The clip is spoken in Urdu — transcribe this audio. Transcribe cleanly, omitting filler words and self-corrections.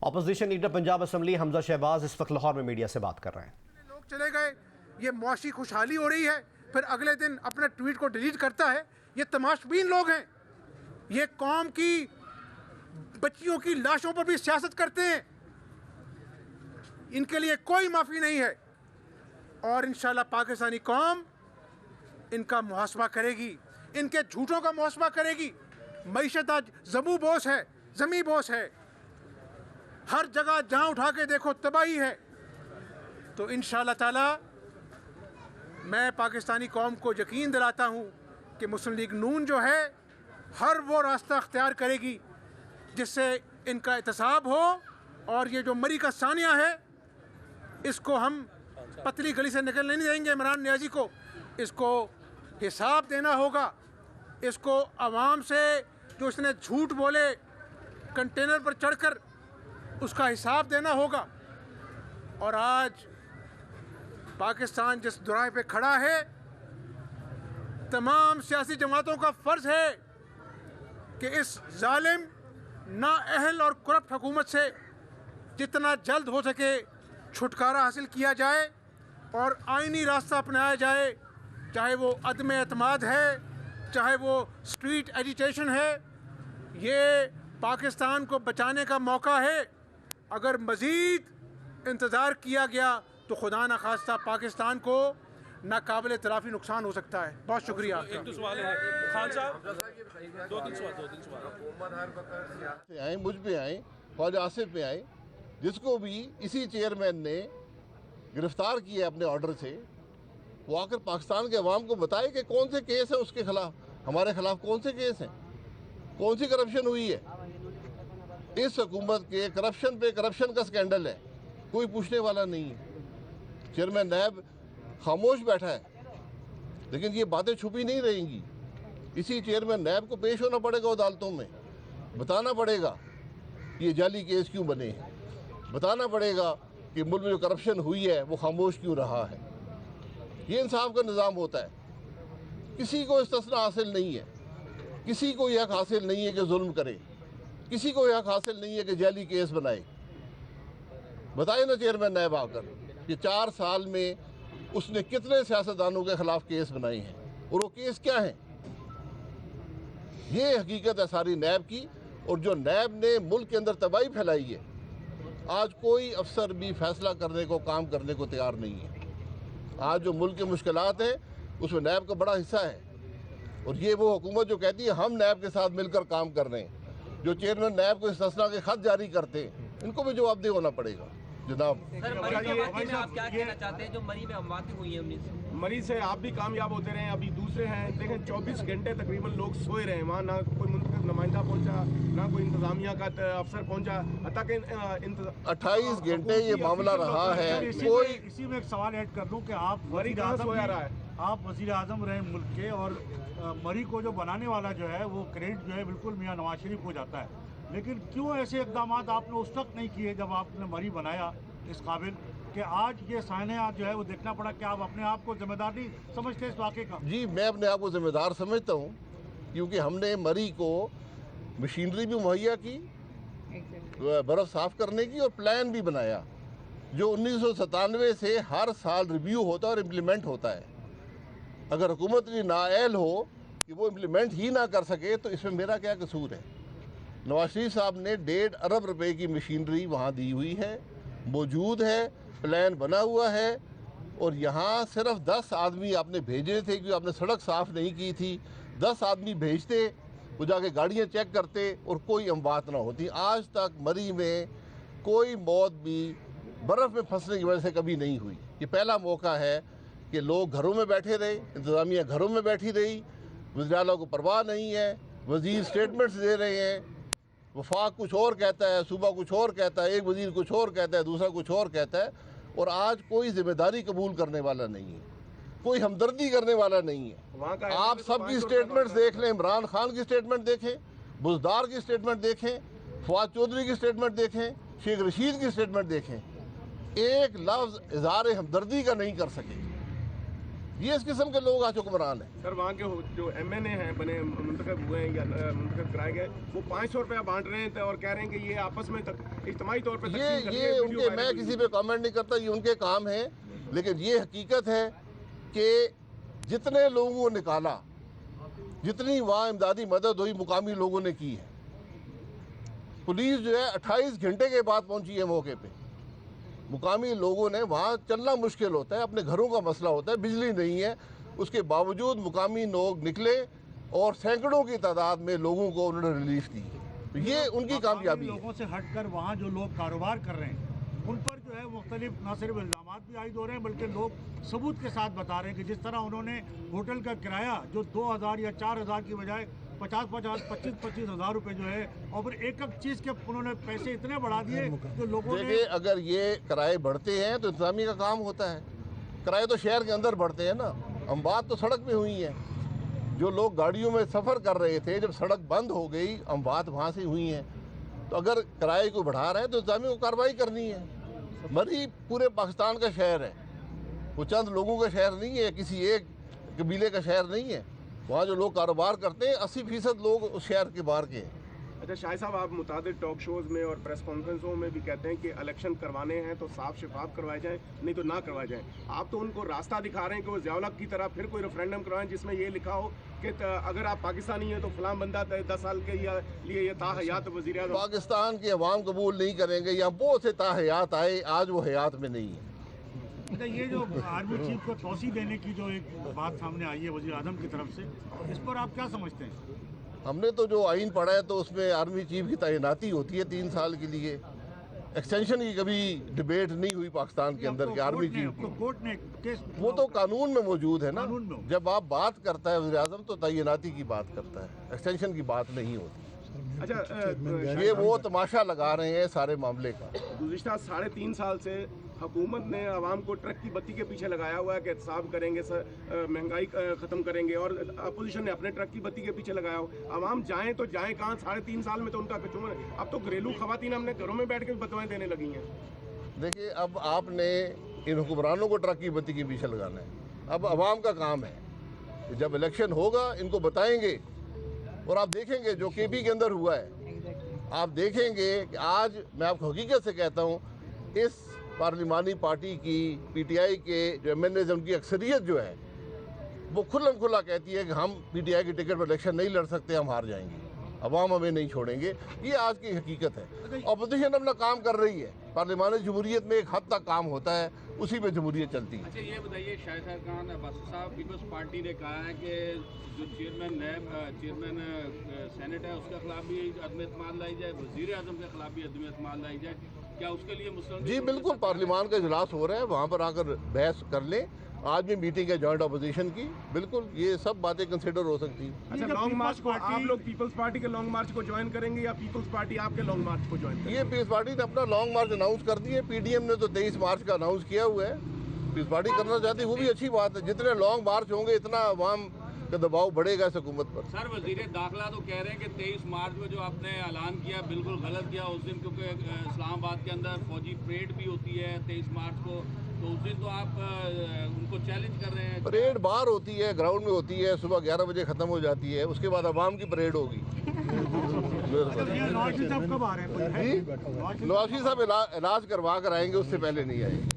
اپوزیشن لیڈر پنجاب اسمبلی حمزہ شہباز اس وقت لاہور میں میڈیا سے بات کر رہے ہیں۔ لوگ چلے گئے، یہ معاشی خوشحالی ہو رہی ہے، پھر اگلے دن اپنے ٹویٹ کو ڈیلیٹ کرتا ہے۔ یہ تماشبین لوگ ہیں، یہ قوم کی بچیوں کی لاشوں پر بھی سیاست کرتے ہیں، ان کے لیے کوئی معافی نہیں ہے، اور انشاءاللہ پاکستانی قوم ان کا محاسبہ کرے گی، ان کے جھوٹوں کا محاسبہ کرے گی۔ معیشت آج زمیں بوس ہے، زمیں بوس ہے، ہر جگہ جہاں اٹھا کے دیکھو تباہی ہے۔ تو انشاءاللہ تعالی میں پاکستانی قوم کو یقین دلاتا ہوں کہ مسلم لیگ نون جو ہے ہر وہ راستہ اختیار کرے گی جس سے ان کا احتساب ہو، اور یہ جو مری کا ثانیہ ہے اس کو ہم پتلی گلی سے نکلنے نہیں دیں گے۔ عمران نیازی کو اس کو حساب دینا ہوگا، اس کو عوام سے جو اس نے جھوٹ بولے کنٹینر پر چڑھ کر اس کا حساب دینا ہوگا۔ اور آج پاکستان جس دوراہے پہ کھڑا ہے، تمام سیاسی جماعتوں کا فرض ہے کہ اس ظالم، نااہل اور کرپٹ حکومت سے جتنا جلد ہو سکے چھٹکارا حاصل کیا جائے اور آئینی راستہ اپنایا جائے، چاہے وہ عدم اعتماد ہے، چاہے وہ اسٹریٹ ایجیٹیشن ہے۔ یہ پاکستان کو بچانے کا موقع ہے۔ اگر مزید انتظار کیا گیا تو خدا نخواستہ پاکستان کو ناقابل تلافی نقصان ہو سکتا ہے۔ بہت شکریہ آپ کا۔ ایک دو سوال ہے خان صاحب، دو تین سوال آئیں، مجھ پہ آئیں، خواجہ آصف پہ آئیں، جس کو بھی اسی چیئرمین نے گرفتار کیا اپنے آرڈر سے، وہ آ کر پاکستان کے عوام کو بتائے کہ کون سے کیس ہیں اس کے خلاف، ہمارے خلاف کون سے کیس ہیں، کون سی کرپشن ہوئی ہے۔ اس حکومت کے کرپشن پہ کرپشن کا سکینڈل ہے، کوئی پوچھنے والا نہیں ہے۔ چیئرمین نیب خاموش بیٹھا ہے، لیکن یہ باتیں چھپی نہیں رہیں گی۔ اسی چیئرمین نیب کو پیش ہونا پڑے گا عدالتوں میں، بتانا پڑے گا یہ جعلی کیس کیوں بنے ہیں، بتانا پڑے گا کہ ملک میں جو کرپشن ہوئی ہے وہ خاموش کیوں رہا ہے۔ یہ انصاف کا نظام ہوتا ہے۔ کسی کو استثناء حاصل نہیں ہے، کسی کو یہ حق حاصل نہیں ہے کہ ظلم کرے، کسی کو یہ حق حاصل نہیں ہے کہ جعلی کیس بنائے۔ بتائیں نا چیئرمین نیب آ کر کہ 4 سال میں اس نے کتنے سیاستدانوں کے خلاف کیس بنائے ہیں، اور وہ کیس کیا ہیں۔ یہ حقیقت ہے ساری نیب کی، اور جو نیب نے ملک کے اندر تباہی پھیلائی ہے، آج کوئی افسر بھی فیصلہ کرنے کو، کام کرنے کو تیار نہیں ہے۔ آج جو ملک کی مشکلات ہیں اس میں نیب کا بڑا حصہ ہے، اور یہ وہ حکومت جو کہتی ہے ہم نیب کے ساتھ مل کر کام کر رہے ہیں، جو چیئرمین نیب کو استثناء کے خط جاری کرتے ہیں، ان کو بھی جواب دہ ہونا پڑے گا جناب۔ سر، مری کے واقعے میں آپ کیا کہنا چاہتے ہیں جو مری میں امواتیں ہوئی ہیں؟ مری سے آپ بھی کامیاب ہوتے رہے ہیں، ابھی دوسرے ہیں، دیکھیں 24 گھنٹے تقریباً لوگ سوئے رہے ہیں وہاں، نہ کوئی منتخب نمائندہ پہنچا، نہ کوئی انتظامیہ کا افسر پہنچا، حتیٰ کہ 28 گھنٹے یہ معاملہ رہا ہے۔ کوئی اسی میں ایک سوال ایڈ کر دوں کہ آپ مری کہاں سویا رہا ہے؟ آپ وزیر اعظم رہے ملک کے، اور مری کو جو بنانے والا جو ہے وہ کریڈٹ جو ہے بالکل میاں نواز شریف کو جاتا ہے، لیکن کیوں ایسے اقدامات آپ نے اس وقت نہیں کیے جب آپ نے مری بنایا اس قابل، کہ آج یہ سائنہ جو ہے وہ دیکھنا پڑا کہ آپ اپنے آپ کو ذمہ دار نہیں سمجھتے اس واقعے کا؟ جی، میں اپنے آپ کو ذمہ دار سمجھتا ہوں، کیونکہ ہم نے مری کو مشینری بھی مہیا کی، برف صاف کرنے کی، اور پلان بھی بنایا جو 1997 سے ہر سال ریویو ہوتا ہے اور امپلیمنٹ ہوتا ہے۔ اگر حکومت کی نااہل ہو کہ وہ امپلیمنٹ ہی نہ کر سکے تو اس میں میرا کیا قصور ہے۔ نواز شریف صاحب نے 1.5 ارب روپے کی مشینری وہاں دی ہوئی ہے، موجود ہے، پلان بنا ہوا ہے، اور یہاں صرف 10 آدمی آپ نے بھیجے تھے کیونکہ آپ نے سڑک صاف نہیں کی تھی۔ 10 آدمی بھیجتے، وہ جا کے گاڑیاں چیک کرتے اور کوئی اموات نہ ہوتی۔ آج تک مری میں کوئی موت بھی برف میں پھنسنے کی وجہ سے کبھی نہیں ہوئی۔ یہ پہلا موقع ہے کہ لوگ گھروں میں بیٹھے رہے، انتظامیہ گھروں میں بیٹھی رہی، وزیر اعلیٰ کو پرواہ نہیں ہے، وزیر سٹیٹمنٹس دے رہے ہیں، وفاق کچھ اور کہتا ہے، صوبہ کچھ اور کہتا ہے، ایک وزیر کچھ اور کہتا ہے، دوسرا کچھ اور کہتا ہے، اور آج کوئی ذمہ داری قبول کرنے والا نہیں ہے، کوئی ہمدردی کرنے والا نہیں ہے۔ آپ سب کی سٹیٹمنٹس دیکھ لیں، عمران خان کی سٹیٹمنٹ دیکھیں، بزدار کی سٹیٹمنٹ دیکھیں، فواد چودھری کی سٹیٹمنٹ دیکھیں، شیخ رشید کی سٹیٹمنٹ دیکھیں، ایک لفظ اظہار ہمدردی کا نہیں کر سکے۔ یہ اس قسم کے لوگ آج حکمران ہیں. سر وہاں کے جو MNA ہیں بنے منتخب ہوئے ہیں یا منتخب کرائے گئے وہ 500 روپیہ بانٹ رہے ہیں اور کہہ رہے ہیں کہ یہ آپس میں اجتماعی طور پہ یہ ان کے, میں کسی پہ کامنٹ نہیں کرتا, یہ ان کے کام ہیں, لیکن یہ حقیقت ہے کہ جتنے لوگوں کو نکالا, جتنی وہاں امدادی مدد ہوئی مقامی لوگوں نے کی ہے. پولیس جو ہے 28 گھنٹے کے بعد پہنچی ہے موقع پہ. مقامی لوگوں نے, وہاں چلنا مشکل ہوتا ہے, اپنے گھروں کا مسئلہ ہوتا ہے, بجلی نہیں ہے, اس کے باوجود مقامی لوگ نکلے اور سینکڑوں کی تعداد میں لوگوں کو انہوں نے ریلیف دی. یہ ان کی کامیابی ہے. لوگوں سے ہٹ کر وہاں جو لوگ کاروبار کر رہے ہیں ان پر جو ہے مختلف نہ صرف الزامات بھی عائد ہو رہے ہیں بلکہ لوگ ثبوت کے ساتھ بتا رہے ہیں کہ جس طرح انہوں نے ہوٹل کا کرایہ جو 2,000 یا 4,000 کی بجائے 25 ہزار روپے جو ہے, اور پھر ایک چیز کے انہوں نے پیسے اتنے بڑھا دیے جو لوگوں نے. دیکھیں اگر یہ کرائے بڑھتے ہیں تو انتظامیہ کا کام ہوتا ہے. کرائے تو شہر کے اندر بڑھتے ہیں نا, اموات تو سڑک پہ ہوئی ہیں. جو لوگ گاڑیوں میں سفر کر رہے تھے, جب سڑک بند ہو گئی اموات وہاں سے ہوئی ہیں. تو اگر کرائے کو بڑھا رہے ہیں تو انتظامیہ کو کارروائی کرنی ہے. مری پورے پاکستان کا شہر ہے, وہ چند لوگوں کا شہر نہیں ہے, کسی ایک قبیلے کا شہر نہیں ہے. وہاں جو لوگ کاروبار کرتے ہیں 80% لوگ اس شہر کے باہر کے ہیں. اچھا شاہد صاحب, آپ متعدد ٹاک شوز میں اور پریس کانفرنسوں میں بھی کہتے ہیں کہ الیکشن کروانے ہیں تو صاف شفاف کروائے جائیں, نہیں تو نہ کروائے جائیں. آپ تو ان کو راستہ دکھا رہے ہیں کہ وہ ضیاء الحق کی طرح پھر کوئی ریفرینڈم کروائیں جس میں یہ لکھا ہو کہ اگر آپ پاکستانی ہیں تو فلاں بندہ 10 سال کے لیے یہ تاحیات وزیر اعظم. پاکستان کے عوام قبول نہیں کریں گے. یہاں بہت سے تاحیات آئے, آج وہ حیات میں نہیں ہیں. یہ جو آرمی چیف کو توسیع دینے کی جو ایک بات سامنے آئی ہے وزیر اعظم کی طرف سے, اس پر آپ کیا سمجھتے ہیں؟ ہم نے تو جو آئین پڑھا ہے تو اس میں آرمی چیف کی تعیناتی ہوتی ہے 3 سال کے لیے. ایکسٹینشن کی کبھی ڈبیٹ نہیں ہوئی پاکستان کے اندر کہ آرمی چیف, وہ تو قانون میں موجود ہے نا. جب آپ بات کرتا ہے وزیر اعظم تو تعیناتی کی بات کرتا ہے, ایکسٹینشن کی بات نہیں ہوتی. اچھا یہ وہ تماشا لگا رہے ہیں سارے معاملے کا. گزشتہ 3.5 سال سے حکومت نے عوام کو ٹرک کی بتی کے پیچھے لگایا ہوا ہے کہ احتساب کریں گے, مہنگائی ختم کریں گے, اور اپوزیشن نے اپنے ٹرک کی بتی کے پیچھے لگایا ہو. عوام جائیں تو جائیں کہاں؟ 3.5 سال میں تو ان کا کچھ. اب تو گھریلو خواتین ہم نے گھروں میں بیٹھ کے فتوائیں دینے لگی ہیں. دیکھیے اب آپ نے ان حکمرانوں کو ٹرک کی بتی کے پیچھے لگانا ہے. اب عوام کا کام ہے کہ جب الیکشن ہوگا ان کو بتائیں گے, اور آپ دیکھیں گے جو KP کے اندر ہوا ہے, آپ دیکھیں گے کہ آج میں آپ کو حقیقت سے کہتا ہوں اس پارلیمانی پارٹی کی PTI کے جو MNAs ان کی اکثریت جو ہے وہ کھلم کھلا کہتی ہے کہ ہم PTI کی ٹکٹ پر الیکشن نہیں لڑ سکتے, ہم ہار جائیں گے, عوام ہمیں نہیں چھوڑیں گے. یہ آج کی حقیقت ہے. اپوزیشن اپنا کام کر رہی ہے. پارلیمانی جمہوریت میں ایک حد تک کام ہوتا ہے, اسی پہ جمہوریت چلتی ہے. اچھا یہ بتائیے, شاہد خان عباسی صاحب, پیپلز پارٹی نے کہا ہے کہ جو چیئرمین سینٹ ہے اس کے خلاف بھی عدم اعتماد لائی جائے, وزیر اعظم کے خلاف بھی عدم اعتماد لائی جائے. کیا اس کے لیے مسلم؟ جی بالکل, پارلیمان کا اجلاس ہو رہا ہے, وہاں پر آ کر بحث کر لیں. آج بھی میٹنگ ہے جوائنٹ اپوزیشن کی, بالکل یہ سب باتیں کنسیڈر ہو سکتی ہیں. اچھا لانگ مارچ کو آپ لوگ پیپلز پارٹی کے لانگ مارچ کو جوائن کریں گے یا پیپلز پارٹی آپ کے لانگ مارچ کو جوائن کریں گے؟ یہ پیپلز پارٹی نے اپنا لانگ مارچ اناؤنس کر دی ہے. PDM نے تو 23 مارچ کا اناؤنس کیا ہوا ہے. پیپلز پارٹی کرنا چاہتی ہے, وہ بھی اچھی بات ہے. جتنے لانگ مارچ ہوں گے اتنا عوام کا دباؤ بڑھے گا اس حکومت پر. سر وزیر داخلہ تو کہہ رہے ہیں کہ 23 مارچ کو جو آپ نے اعلان کیا بالکل غلط کیا اس دن, کیونکہ اسلام آباد کے اندر فوجی پریڈ بھی ہوتی ہے 23 مارچ کو, تو اس دن تو آپ ان کو چیلنج کر رہے ہیں. پریڈ باہر ہوتی ہے, گراؤنڈ میں ہوتی ہے, صبح 11 بجے ختم ہو جاتی ہے, اس کے بعد عوام کی پریڈ ہوگی. نواز شریف صاحب کب آ رہے ہیں؟ نواز شریف صاحب علاج کروا کر آئیں گے, اس سے پہلے نہیں آئیں گے.